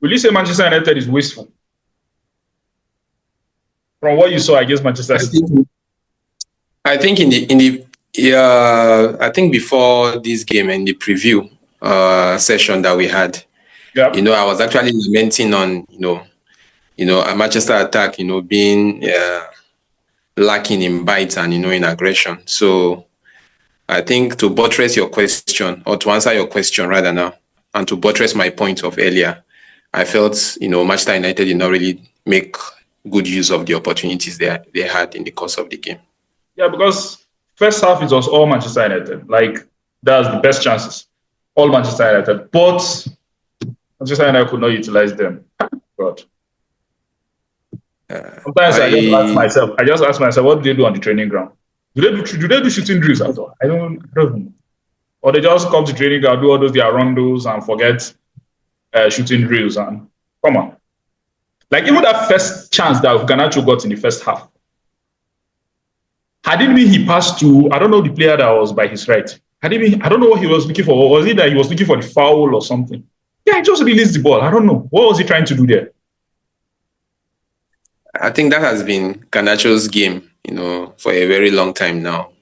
Will you say Manchester United is wasteful? From what you saw against Manchester City? I think I think before this game and the preview session that we had, Yeah. I was actually lamenting on a Manchester attack, being lacking in bites and in aggression. So I think to buttress your question, or to answer your question rather now, and to buttress my point of earlier, I felt Manchester United did not really make good use of the opportunities they had in the course of the game. Yeah, because first half it was all Manchester United. Like that's the best chances, all Manchester United. But Manchester United could not utilize them. God. Sometimes I just ask myself, what do they do on the training ground? Do they do shooting drills at all? I don't know. Or they just come to training ground, do all those their rondos and forget shooting drills and come on. Like even that first chance that Garnacho got in the first half, had it been he passed to, I don't know the player that was by his right. Had it been, I don't know what he was looking for. Was it that he was looking for the foul or something? Yeah, he just released the ball. I don't know. What was he trying to do there? I think that has been Garnacho's game, for a very long time now.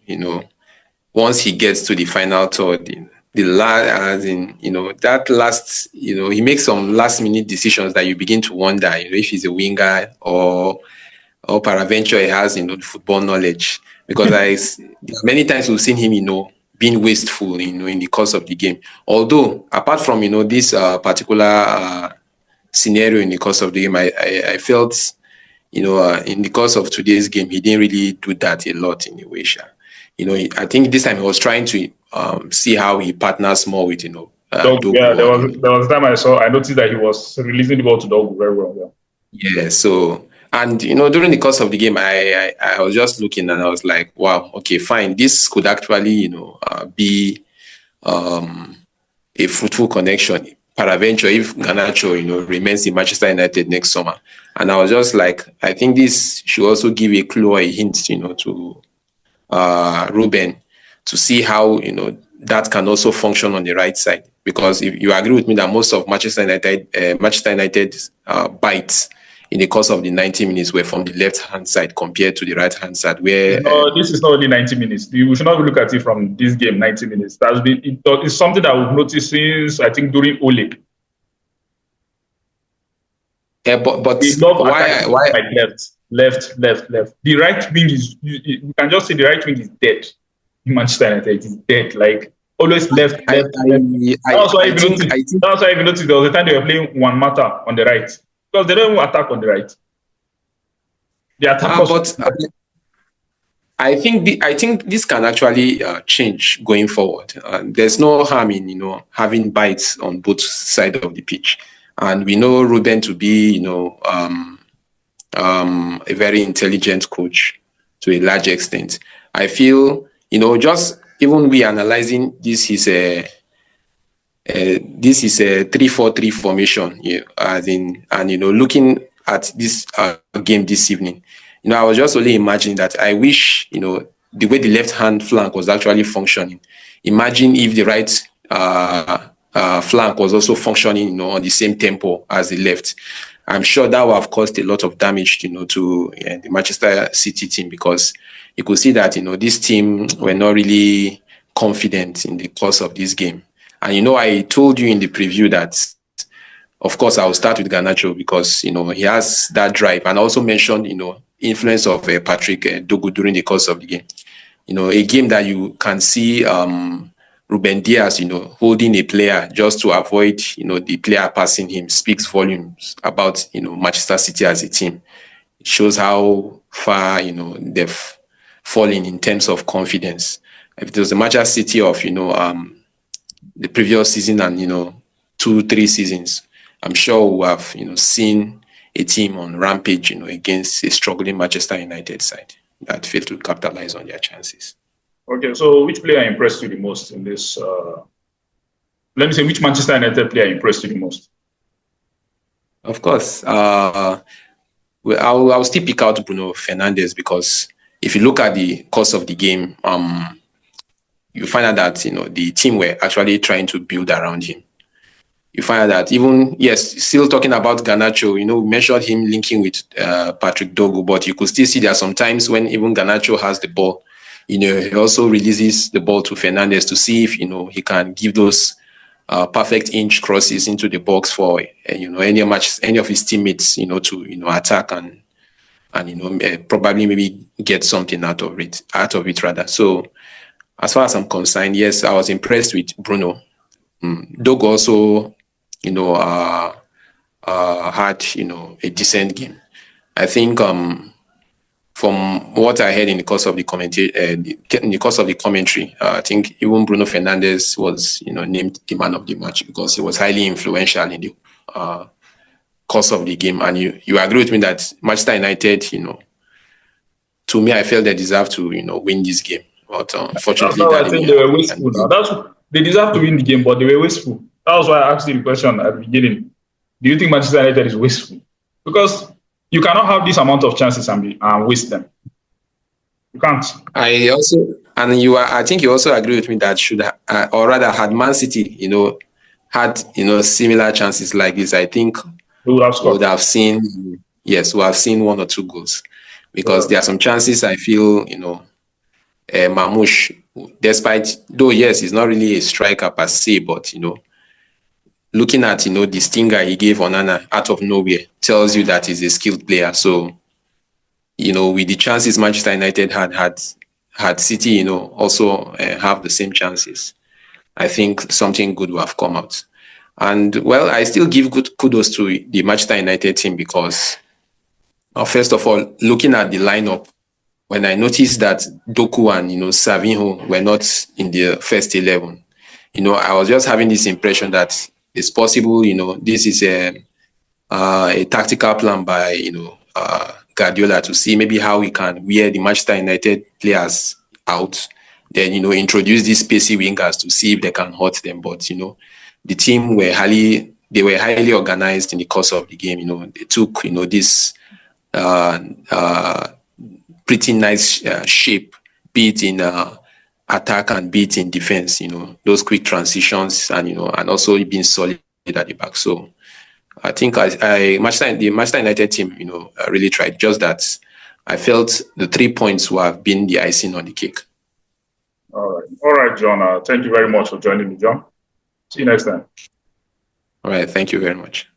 Once he gets to the final third, that last, he makes some last minute decisions that you begin to wonder, if he's a winger or peradventure he has, the football knowledge. Because many times we've seen him, being wasteful, in the course of the game. Although, apart from, this particular scenario in the course of the game, I felt, in the course of today's game, he didn't really do that a lot in a way. I think this time he was trying to see how he partners more with, Dogu. Yeah, there was a time I noticed that he was releasing the ball to Dogu very well. Yeah, so, and, during the course of the game, I was just looking and I was like, wow, okay, fine. This could actually, be a fruitful connection. Peradventure, if Garnacho, remains in Manchester United next summer. And I was just like, I think this should also give a clue or a hint, to Ruben to see how, that can also function on the right side. Because if you agree with me that most of Manchester United's bites in the course of the 90 minutes were from the left-hand side compared to the right-hand side. Where this is not only 90 minutes. You should not look at it from this game, 90 minutes. It's something that we've noticed since, I think, during Ole. Yeah, but why left? The right wing is, you can just say the right wing is dead. In Manchester United, it is dead. Like always left. That's why if you notice there was a time they were playing Juan Mata on the right. Because they don't even attack on the right. They attack I think this can actually change going forward. There's no harm in having bites on both sides of the pitch, and we know Ruben to be a very intelligent coach to a large extent. I feel just even we analyzing this is a 3-4-3 formation, looking at this game this evening, I was just only imagining that I wish, the way the left-hand flank was actually functioning. Imagine if the right flank was also functioning, on the same tempo as the left. I'm sure that would have caused a lot of damage, to the Manchester City team, because you could see that, this team were not really confident in the course of this game. And, I told you in the preview that, of course, I'll start with Garnacho because, he has that drive. And I also mentioned, influence of Patrick Dogu during the course of the game. A game that you can see Ruben Dias, holding a player just to avoid, the player passing him speaks volumes about, Manchester City as a team. It shows how far, they've fallen in terms of confidence. If it was the Manchester City of, the previous season and 2-3 seasons, I'm sure we have seen a team on rampage against a struggling Manchester United side that failed to capitalize on their chances. Okay, so which player impressed you the most in this? Let me say, which Manchester United player impressed you the most? Of course, I'll still pick out Bruno Fernandes because if you look at the course of the game, you find out that the team were actually trying to build around him. you find that even, yes, still talking about Garnacho, we mentioned him linking with Patrick Dogu, but you could still see there are some times when even Garnacho has the ball, he also releases the ball to Fernandez to see if, he can give those perfect inch crosses into the box for, any of his teammates, to, attack and probably maybe get something out of it rather. So as far as I'm concerned, yes, I was impressed with Bruno. Dogo also, had, a decent game. I think from what I heard in the course of the commentary, I think even Bruno Fernandes was, named the man of the match because he was highly influential in the course of the game. And you agree with me that Manchester United, to me, I felt they deserve to, win this game. But That's unfortunately, how that I didn't think they were wasteful happen. now. They deserve to win the game, but they were wasteful. That was why I asked you the question at the beginning. Do you think Manchester United is wasteful? Because you cannot have this amount of chances and waste them. You can't. I think you also agree with me that or rather, had Man City, had, similar chances like this, I think They would have we would scored. have seen, yes, we have seen 1 or 2 goals because there are some chances I feel, Mamouche, though, yes, he's not really a striker per se, but, looking at, the stinger he gave Onana out of nowhere tells you that he's a skilled player. So, with the chances Manchester United had City, also have the same chances, I think something good will have come out. And, well, I still give good kudos to the Manchester United team because, first of all, looking at the lineup, when I noticed that Doku and, Savinho were not in the first 11, I was just having this impression that it's possible, this is a tactical plan by, Guardiola to see maybe how we can wear the Manchester United players out, then, introduce these spacey wingers to see if they can hurt them. But, the team were highly organized in the course of the game. They took, this pretty nice shape, be it in attack and be it in defense, those quick transitions and, and also being solid at the back. So I think the Manchester United team, really tried. Just that I felt the 3 points would have been the icing on the cake. All right, John. Thank you very much for joining me, John. See you next time. All right. Thank you very much.